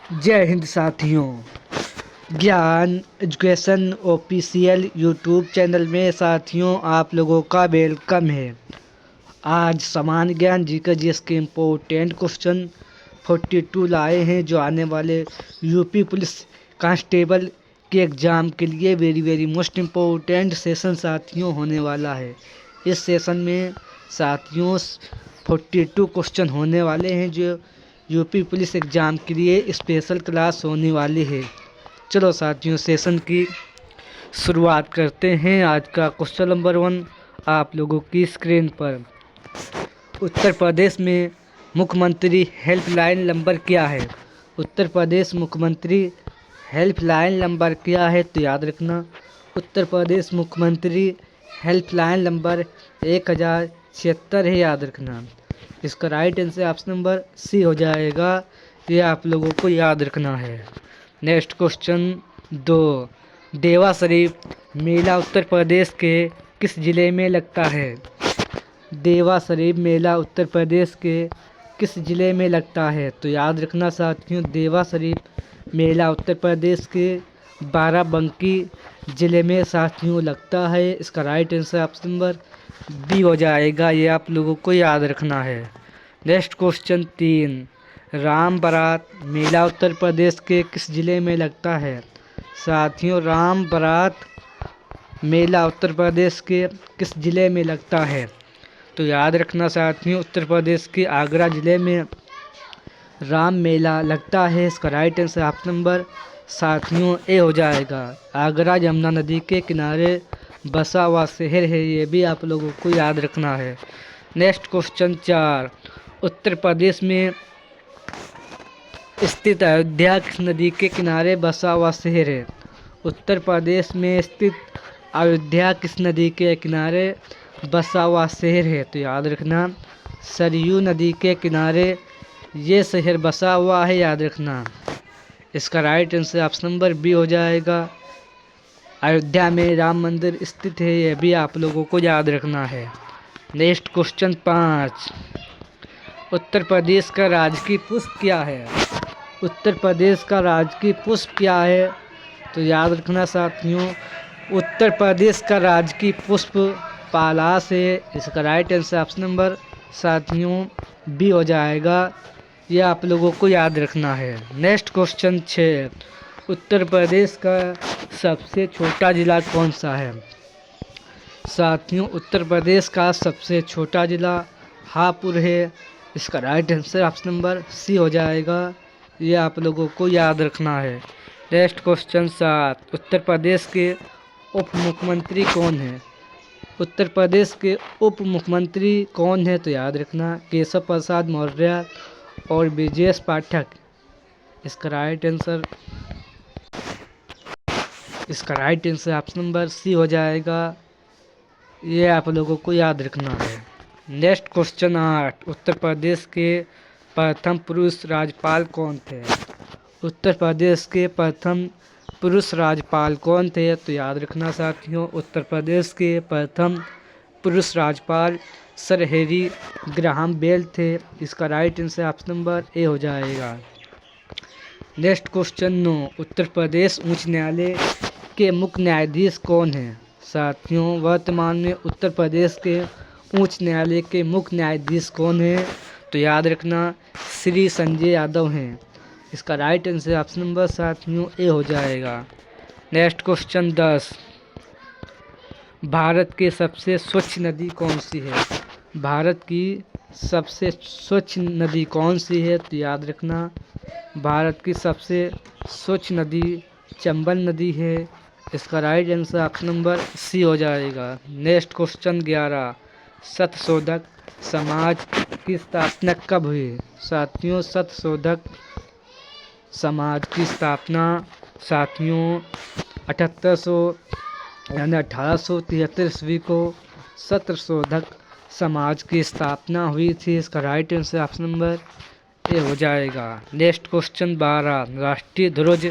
जय हिंद साथियों। ज्ञान एजुकेशन ऑफिशियल यूट्यूब चैनल में साथियों आप लोगों का वेलकम है। आज सामान्य ज्ञान जीके के इम्पोर्टेंट क्वेश्चन 42 लाए हैं जो आने वाले यूपी पुलिस कांस्टेबल के एग्ज़ाम के लिए वेरी मोस्ट इम्पोर्टेंट सेशन साथियों होने वाला है। इस सेशन में साथियों 42 क्वेश्चन होने वाले हैं जो यूपी पुलिस एग्ज़ाम के लिए स्पेशल क्लास होने वाली है। चलो साथियों सेशन की शुरुआत करते हैं। आज का क्वेश्चन नंबर 1 आप लोगों की स्क्रीन पर। उत्तर प्रदेश में मुख्यमंत्री हेल्पलाइन नंबर क्या है? उत्तर प्रदेश मुख्यमंत्री हेल्पलाइन नंबर क्या है? तो याद रखना उत्तर प्रदेश मुख्यमंत्री हेल्पलाइन नंबर 1076 है, याद रखना। इसका right answer option number C हो जाएगा। ये आप लोगों को याद रखना है। नेक्स्ट क्वेश्चन 2 देवा शरीफ मेला उत्तर प्रदेश के किस जिले में लगता है? देवा शरीफ मेला उत्तर प्रदेश के किस जिले में लगता है? तो याद रखना साथियों देवा शरीफ मेला उत्तर प्रदेश के बाराबंकी जिले में साथियों लगता है। इसका right answer option number B हो जाएगा। ये आप लोगों को याद रखना है। नेक्स्ट क्वेश्चन 3 राम बारात मेला उत्तर प्रदेश के किस जिले में लगता है? साथियों राम बारात मेला उत्तर प्रदेश के किस जिले में लगता है? तो याद रखना साथियों उत्तर प्रदेश के आगरा जिले में राम मेला लगता है। इसका राइट आंसर ऑप्शन नंबर साथियों ए हो जाएगा। आगरा यमुना नदी के किनारे बसा हुआ शहर है, ये भी आप लोगों को याद रखना है। नेक्स्ट क्वेश्चन 4 उत्तर प्रदेश में स्थित अयोध्या किस नदी के किनारे बसा हुआ शहर है? उत्तर प्रदेश में स्थित अयोध्या किस नदी के किनारे बसा हुआ शहर है? तो याद रखना सरयू नदी के किनारे ये शहर बसा हुआ है, याद रखना। इसका right answer option number B हो जाएगा। अयोध्या में राम मंदिर स्थित है, यह भी आप लोगों को याद रखना है। नेक्स्ट क्वेश्चन 5 उत्तर प्रदेश का राजकीय पुष्प क्या है? उत्तर प्रदेश का राजकीय पुष्प क्या है? तो याद रखना साथियों उत्तर प्रदेश का राजकीय पुष्प पलाश है। इसका राइट आंसर ऑप्शन नंबर साथियों बी हो जाएगा। यह आप लोगों को याद रखना है। नेक्स्ट क्वेश्चन 6 उत्तर प्रदेश का सबसे छोटा जिला कौन सा है? साथियों उत्तर प्रदेश का सबसे छोटा जिला हापुड़ है। इसका right answer option number C हो जाएगा। ये आप लोगों को याद रखना है। नेक्स्ट क्वेश्चन 7 उत्तर प्रदेश के उप मुख्यमंत्री कौन है? उत्तर प्रदेश के उप मुख्यमंत्री कौन है? तो याद रखना केशव प्रसाद मौर्य और ब्रजेश पाठक। इसका right answer option number C हो जाएगा। ये आप लोगों को याद रखना है। नेक्स्ट क्वेश्चन 8 उत्तर प्रदेश के प्रथम पुरुष राज्यपाल कौन थे? उत्तर प्रदेश के प्रथम पुरुष राज्यपाल कौन थे? तो याद रखना साथियों उत्तर प्रदेश के प्रथम पुरुष राज्यपाल सर हैरी ग्राहम बेल थे। इसका right answer option number A हो जाएगा। नेक्स्ट क्वेश्चन 9 उत्तर प्रदेश उच्च न्यायालय के मुख्य न्यायाधीश कौन हैं? साथियों वर्तमान में उत्तर प्रदेश के उच्च न्यायालय के मुख्य न्यायाधीश कौन हैं? तो याद रखना श्री संजय यादव हैं। इसका राइट आंसर ऑप्शन नंबर साथियों ए हो जाएगा। नेक्स्ट क्वेश्चन 10 भारत की सबसे स्वच्छ नदी कौन सी है? भारत की सबसे स्वच्छ नदी कौन सी है? तो याद रखना भारत की सबसे स्वच्छ नदी चंबल नदी है। इसका right answer option number C हो जाएगा। नेक्स्ट क्वेश्चन 11 सत्यशोधक समाज की स्थापना कब हुई? साथियों सत्यशोधक समाज की स्थापना साथियों 1873 ईस्वी को सत्यशोधक समाज की स्थापना हुई थी। इसका right answer option number A हो जाएगा। नेक्स्ट क्वेश्चन 12 राष्ट्रीय ध्वज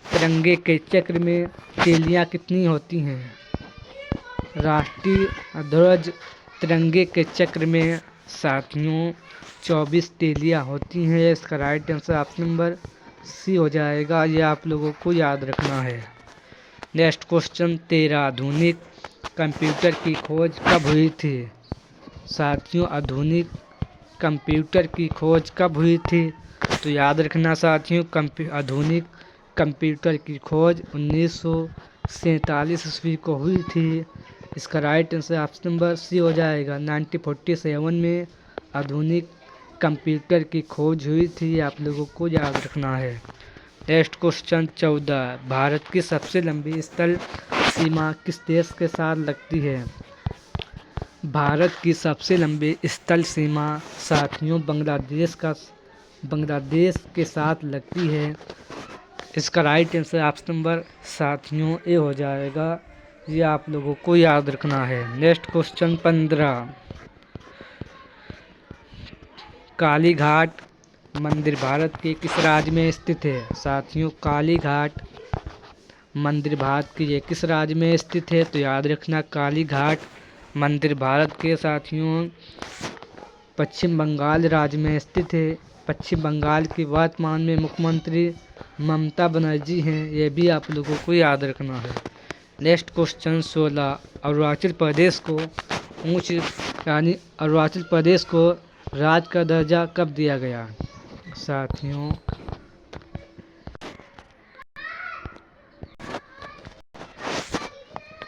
तिरंगे के चक्र में तीलियां कितनी होती हैं? राष्ट्रीय ध्वज तिरंगे के चक्र में साथियों 24 तीलियां होती हैं। इसका right answer option number C हो जाएगा, ये आप लोगों को याद रखना है। नेक्स्ट क्वेश्चन 13, आधुनिक कंप्यूटर की खोज कब हुई थी? साथियों, आधुनिक कंप्यूटर की खोज कब हुई थी? तो याद रखना साथियों, आधुनिक कंप्यूटर की खोज 1947 ईस्वी को हुई थी। इसका right answer option number C हो जाएगा। 1947 में आधुनिक कंप्यूटर की खोज हुई थी, आप लोगों को याद रखना है। नेक्स्ट क्वेश्चन 14, भारत की सबसे लंबी स्थल सीमा किस देश के साथ लगती है? भारत की सबसे लंबी स्थल सीमा साथियों बांग्लादेश के साथ लगती है। इसका राइट आंसर ऑप्शन नंबर साथियों ए हो जाएगा, ये आप लोगों को याद रखना है। नेक्स्ट क्वेश्चन 15, काली घाट मंदिर भारत के किस राज्य में स्थित है? साथियों, काली घाट मंदिर भारत के ये किस राज्य में स्थित है? तो याद रखना, काली घाट मंदिर भारत के साथियों पश्चिम बंगाल राज्य में स्थित है। पश्चिम बंगाल की वर्तमान में मुख्यमंत्री ममता बनर्जी हैं, ये भी आप लोगों को याद रखना है। नेक्स्ट क्वेश्चन 16, अरुणाचल प्रदेश को अरुणाचल प्रदेश को राज्य का दर्जा कब दिया गया? साथियों,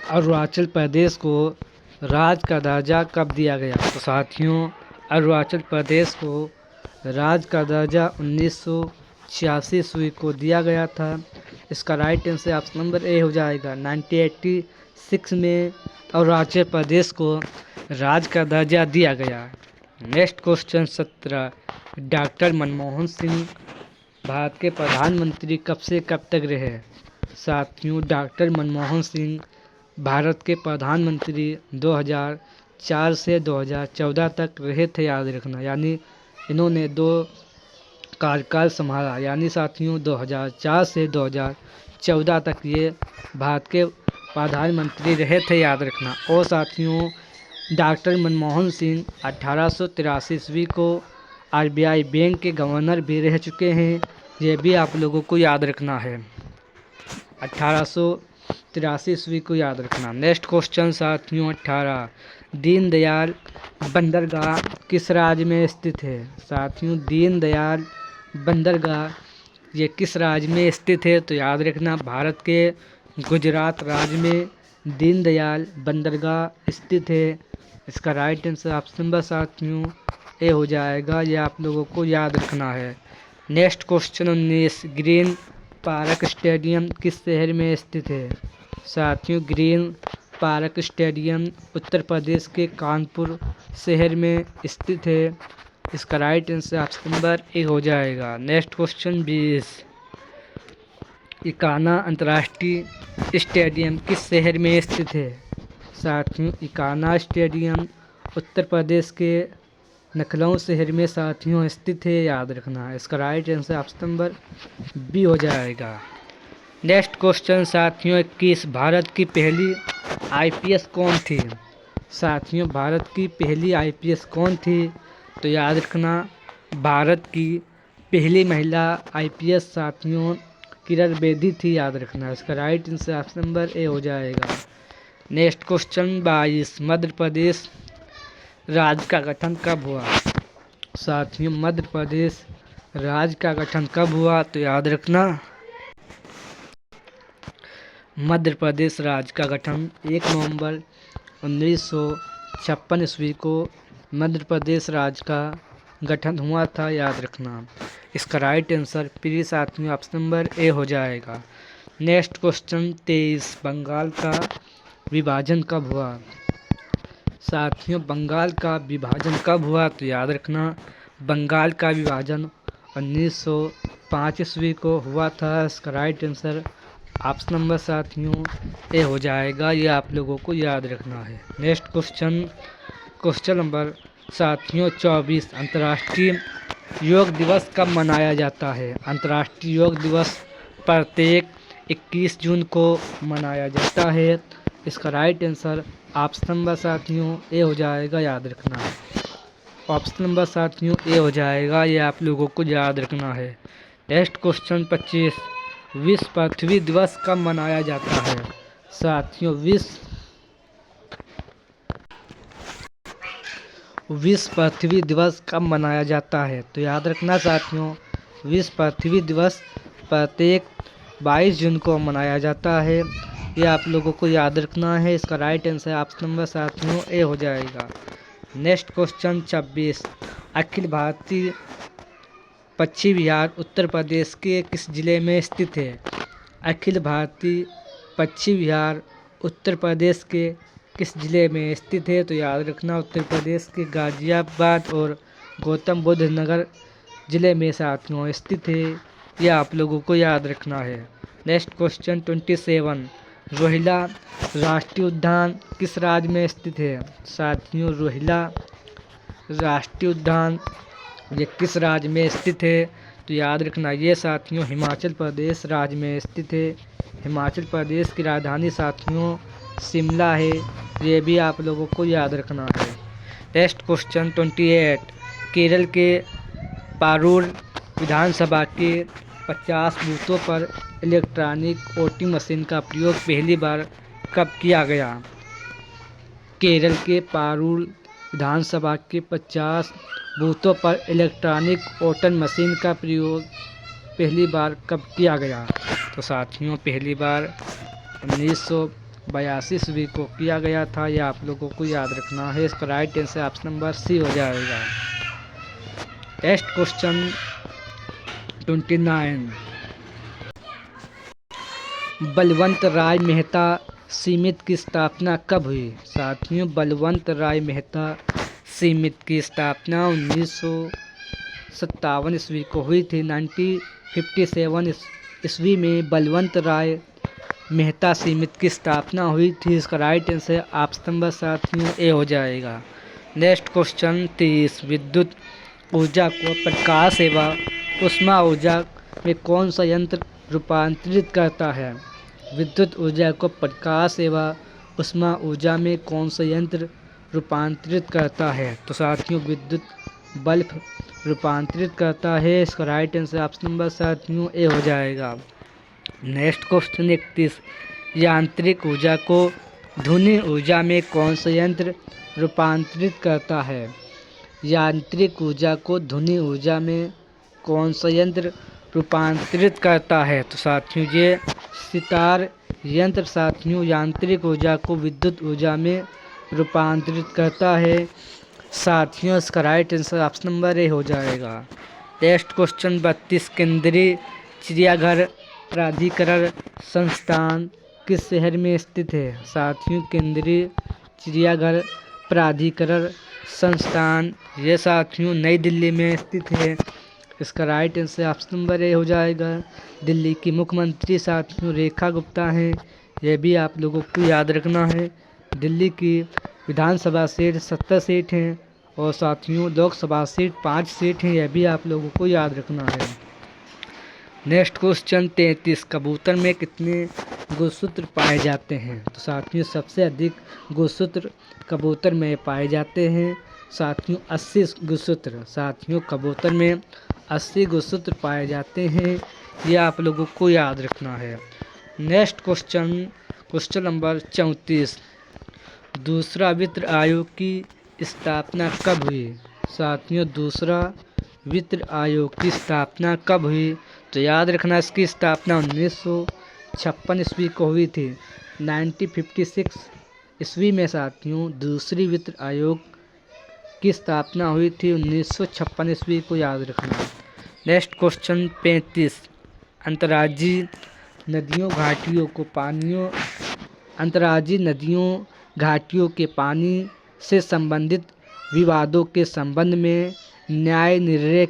अरुणाचल प्रदेश को राज्य का दर्जा कब दिया गया? तो साथियों, अरुणाचल प्रदेश को राज्य का दर्जा 1986 ईस्वी को दिया गया था। इसका right answer option number A हो जाएगा। 1986 में अरुणाचल प्रदेश को राज्य का दर्जा दिया गया। Next question 17, doctor Manmohan Singh Bharat के प्रधानमंत्री कब से कब तक रहे? साथियों, डॉक्टर मनमोहन सिंह भारत के प्रधानमंत्री 2004 से 2014 तक रहे थे, याद रखना। यानी इन्होंने 2 कार्यकाल संभाला, यानी साथियों 2004 से 2014 तक ये भारत के प्रधानमंत्री रहे थे, याद रखना। और साथियों, डॉक्टर मनमोहन सिंह 1883 ईस्वी को RBI बैंक के गवर्नर भी रह चुके हैं, ये भी आप लोगों को याद रखना है। 1883 ईस्वी को याद रखना। नेक्स्ट क्वेश्चन साथियों 18, दीनदयाल बंदरगाह किस राज्य में स्थित है? साथियों, दीनदयाल बंदरगाह ये किस राज्य में स्थित है? तो याद रखना, भारत के गुजरात राज्य में दीनदयाल बंदरगाह स्थित है। इसका राइट आंसर ऑप्शन नंबर साथियों ए हो जाएगा, ये आप लोगों को याद रखना है। Next question 19, green park stadium किस शहर में स्थित है? साथियों, green park stadium Uttar Pradesh के कानपुर शहर में स्थित है। इसका right answer option number A हो जाएगा। नेक्स्ट क्वेश्चन 20, इकाना अंतर्राष्ट्रीय स्टेडियम किस शहर में स्थित है? साथियों, इकाना स्टेडियम उत्तर प्रदेश के लखनऊ शहर में साथियों स्थित है, याद रखना। इसका right answer option number B हो जाएगा। नेक्स्ट क्वेश्चन साथियों 21, भारत की पहली IPS कौन थी? साथियों, भारत की पहली IPS कौन थी? तो याद रखना, भारत की पहली महिला IPS साथियों किरण बेदी थी, याद रखना। इसका right answer option number A हो जाएगा। नेक्स्ट क्वेश्चन 22, मध्य प्रदेश राज्य का गठन कब हुआ? साथियों, मध्य प्रदेश राज्य का गठन कब हुआ? तो याद रखना, मध्य प्रदेश राज्य का गठन 1 नवंबर 1956 ईस्वी को मध्य प्रदेश राज्य का गठन हुआ था, याद रखना। इसका राइट आंसर प्लीज साथियों ऑप्शन नंबर ए हो जाएगा। नेक्स्ट क्वेश्चन 23, बंगाल का विभाजन कब हुआ? साथियों, बंगाल का विभाजन कब हुआ? तो याद रखना, बंगाल का विभाजन 1905 ईस्वी को हुआ था। इसका राइट आंसर ऑप्शन नंबर साथियों ए हो जाएगा, ये आप लोगों को याद रखना है। नेक्स्ट क्वेश्चन नंबर साथियों 24, अंतर्राष्ट्रीय योग दिवस कब मनाया जाता है? अंतर्राष्ट्रीय योग दिवस प्रत्येक 21 जून को मनाया जाता है। इसका राइट आंसर ऑप्शन नंबर साथियों ए हो जाएगा, याद रखना। ऑप्शन नंबर साथियों ए हो जाएगा, ये आप लोगों को याद रखना है। टेस्ट क्वेश्चन 25, विश्व पृथ्वी दिवस कब मनाया जाता है? साथियों, विश्व पृथ्वी दिवस कब मनाया जाता है? तो याद रखना साथियों, विश्व पृथ्वी दिवस प्रत्येक 22 जून को मनाया जाता है। ये आप लोगों को याद रखना है। इसका राइट आंसर ऑप्शन नंबर साथियों ए हो जाएगा। नेक्स्ट क्वेश्चन 26, अखिल भारतीय पक्षी विहार उत्तर प्रदेश के किस जिले में स्थित है? अखिल भारतीय पक्षी विहार उत्तर प्रदेश के किस जिले में स्थित है? तो याद रखना, उत्तर प्रदेश के गाजियाबाद और गौतम बुद्ध नगर जिले में साथियों स्थित है। यह आप लोगों को याद रखना है। नेक्स्ट क्वेश्चन 27, रोहिला राष्ट्रीय उद्यान किस राज्य में स्थित है? साथियों, रोहिला राष्ट्रीय उद्यान ये किस राज्य में स्थित है? तो याद रखना, ये साथियों हिमाचल प्रदेश राज्य में स्थित है। हिमाचल प्रदेश की राजधानी साथियों शिमला है। ये भी आप लोगों को याद रखना है। नेक्स्ट क्वेश्चन 28, केरल के पारूर विधानसभा के 50 बूथों पर इलेक्ट्रॉनिक वोटिंग मशीन का प्रयोग पहली बार कब किया गया? केरल के पारूर विधानसभा के 50 बूथों पर इलेक्ट्रॉनिक वोटिंग मशीन का प्रयोग पहली बार कब किया गया? तो साथियों, पहली बार 1982 ईस्वी को किया गया था। यह आप लोगों को याद रखना है। इसका right answer option number C हो जाएगा। नेक्स्ट क्वेश्चन 29, बलवंत राय मेहता समिति की स्थापना कब हुई? साथियों, बलवंत राय मेहता समिति की स्थापना 1957 ईस्वी को हुई थी। 1957 ईस्वी में बलवंत राय मेहता समिति की स्थापना हुई थी। इसका राइट आंसर ऑप्शन नंबर साथियों ए हो जाएगा। नेक्स्ट क्वेश्चन 30, विद्युत ऊर्जा को प्रकाश एवं ऊष्मा ऊर्जा में कौन सा यंत्र रूपांतरित करता है? विद्युत ऊर्जा को प्रकाश एवं ऊष्मा ऊर्जा में कौन सा यंत्र रूपांतरित करता है? तो साथियों, विद्युत बल्ब रूपांतरित करता है। इसका राइट आंसर ऑप्शन नंबर साथियों ए हो जाएगा। नेक्स्ट क्वेश्चन 31, यांत्रिक ऊर्जा को ध्वनि ऊर्जा में कौन सा यंत्र रूपांतरित करता है? यांत्रिक ऊर्जा को ध्वनि ऊर्जा में कौन सा यंत्र रूपांतरित करता है? तो साथियों, ये सितार यंत्र साथियों यांत्रिक ऊर्जा को विद्युत ऊर्जा में रूपांतरित करता है। साथियों, इसका right answer option number A हो जाएगा। नेक्स्ट क्वेश्चन 32, केंद्रीय चिड़ियाघर प्राधिकरण संस्थान किस शहर में स्थित है? साथियों, केंद्रीय चिड़ियाघर प्राधिकरण संस्थान ये साथियों नई दिल्ली में स्थित है। इसका right answer option number A हो जाएगा। दिल्ली की मुख्यमंत्री साथियों रेखा गुप्ता हैं। यह भी आप लोगों को याद रखना है। दिल्ली की विधानसभा सीट 70 सीट हैं और साथियों लोकसभा सीट 5 सीट हैं। यह भी आप लोगों को याद रखना है। नेक्स्ट क्वेश्चन 33, कबूतर में कितने गुणसूत्र पाए जाते हैं? तो साथियों सबसे अधिक गुणसूत्र कबूतर में पाए जाते हैं साथियों 80 गुणसूत्र। साथियों कबूतर में 80 गुणसूत्र पाए जाते हैं। ये आप लोगों को याद रखना है। नेक्स्ट क्वेश्चन नंबर 34, दूसरा वित्त आयोग की स्थापना कब हुई? साथियों दूसरा वित्त आयोग की स्थापना कब हुई? तो याद रखना इसकी स्थापना 1956 ईस्वी को हुई थी। 1956 ईस्वी में साथियों दूसरी वित्त आयोग की स्थापना हुई थी 1956 ईस्वी को याद रखना। नेक्स्ट क्वेश्चन 35, अंतर्राज्यीय नदियों घाटियों के पानी से संबंधित विवादों के संबंध में न्याय निर्णय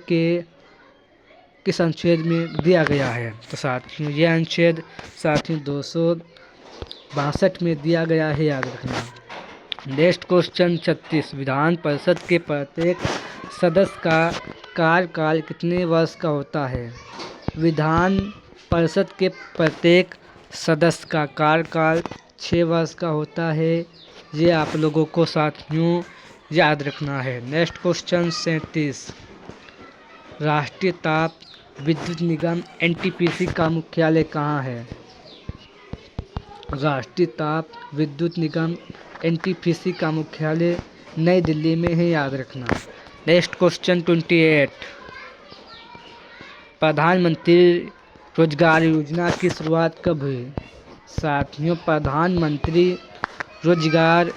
किस अनुच्छेद में दिया गया है? तो साथियों यह अनुच्छेद साथियों 262 में दिया गया है, याद रखना। नेक्स्ट क्वेश्चन 36, विधान परिषद के प्रत्येक सदस्य का कार्यकाल कितने वर्ष का होता है? विधान परिषद के प्रत्येक सदस्य का कार्यकाल 6 वर्ष का होता है। ये आप लोगों को साथियों याद रखना है। नेक्स्ट क्वेश्चन 37, राष्ट्रीय ताप विद्युत निगम एनटीपीसी का मुख्यालय कहाँ है? राष्ट्रीय ताप विद्युत निगम एनटीपीसी का मुख्यालय नई दिल्ली में है, याद रखना। Next question 28। प्रधानमंत्री रोजगार योजना की शुरुआत कब हुई? साथियों, प्रधानमंत्री रोजगार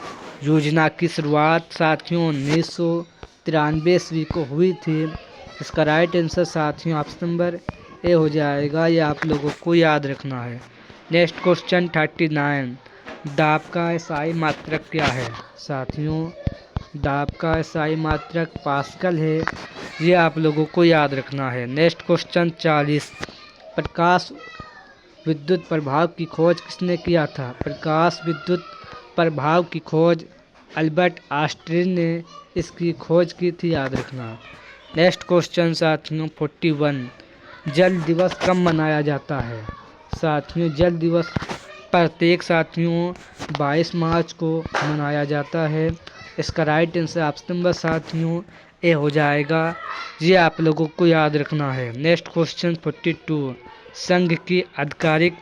योजना की शुरुआत साथियों 1993 ईस्वी को हुई थी। इसका राइट आंसर साथियों ऑप्शन नंबर ए हो जाएगा, ये आप लोगों को याद रखना है। Next question 39। दाब का एसआई मात्रक क्या है? साथियों, दाब का एसआई मात्रक पास्कल है, ये आप लोगों को याद रखना है। Next question 40। प्रकाश विद्युत प्रभाव की खोज किसने किया था? प्रकाश विद्युत प्रभाव की खोज अल्बर्ट आइंस्टीन ने इसकी खोज की थी, याद रखना। नेक्स्ट क्वेश्चन साथियों 41। जल दिवस कब मनाया जाता है? साथियों, जल दिवस प्रत्येक साथियों 22 मार्च को मनाया जाता है। इसका राइट आंसर ऑप्शन नंबर साथियों ए हो जाएगा, ये आप लोगों को याद रखना है। Next question 42। संघ की आधिकारिक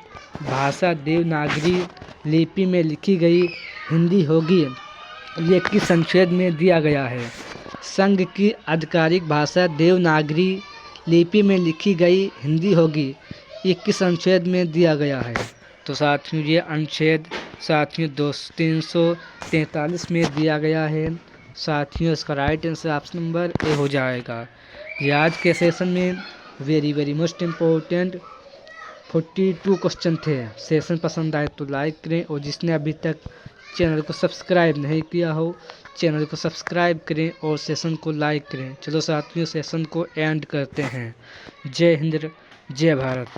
भाषा देवनागरी लिपि में लिखी गई हिंदी होगी, ये किस अनुच्छेद में दिया गया है? संघ की आधिकारिक भाषा देवनागरी लिपि में लिखी गई हिंदी होगी, ये किस अनुच्छेद में दिया गया है? तो साथियों ये अनुच्छेद साथियों 343 में दिया गया है। साथियों इसका right answer option number A हो जाएगा। ये आज के सेशन में वेरी मोस्ट इम्पोर्टेंट 42 क्वेश्चन थे। सेशन पसंद आए तो लाइक करें, और जिसने अभी तक चैनल को सब्सक्राइब नहीं किया हो चैनल को सब्सक्राइब करें और सेशन को लाइक करें। चलो साथियों सेशन को एंड करते हैं। जय हिंद, जय भारत।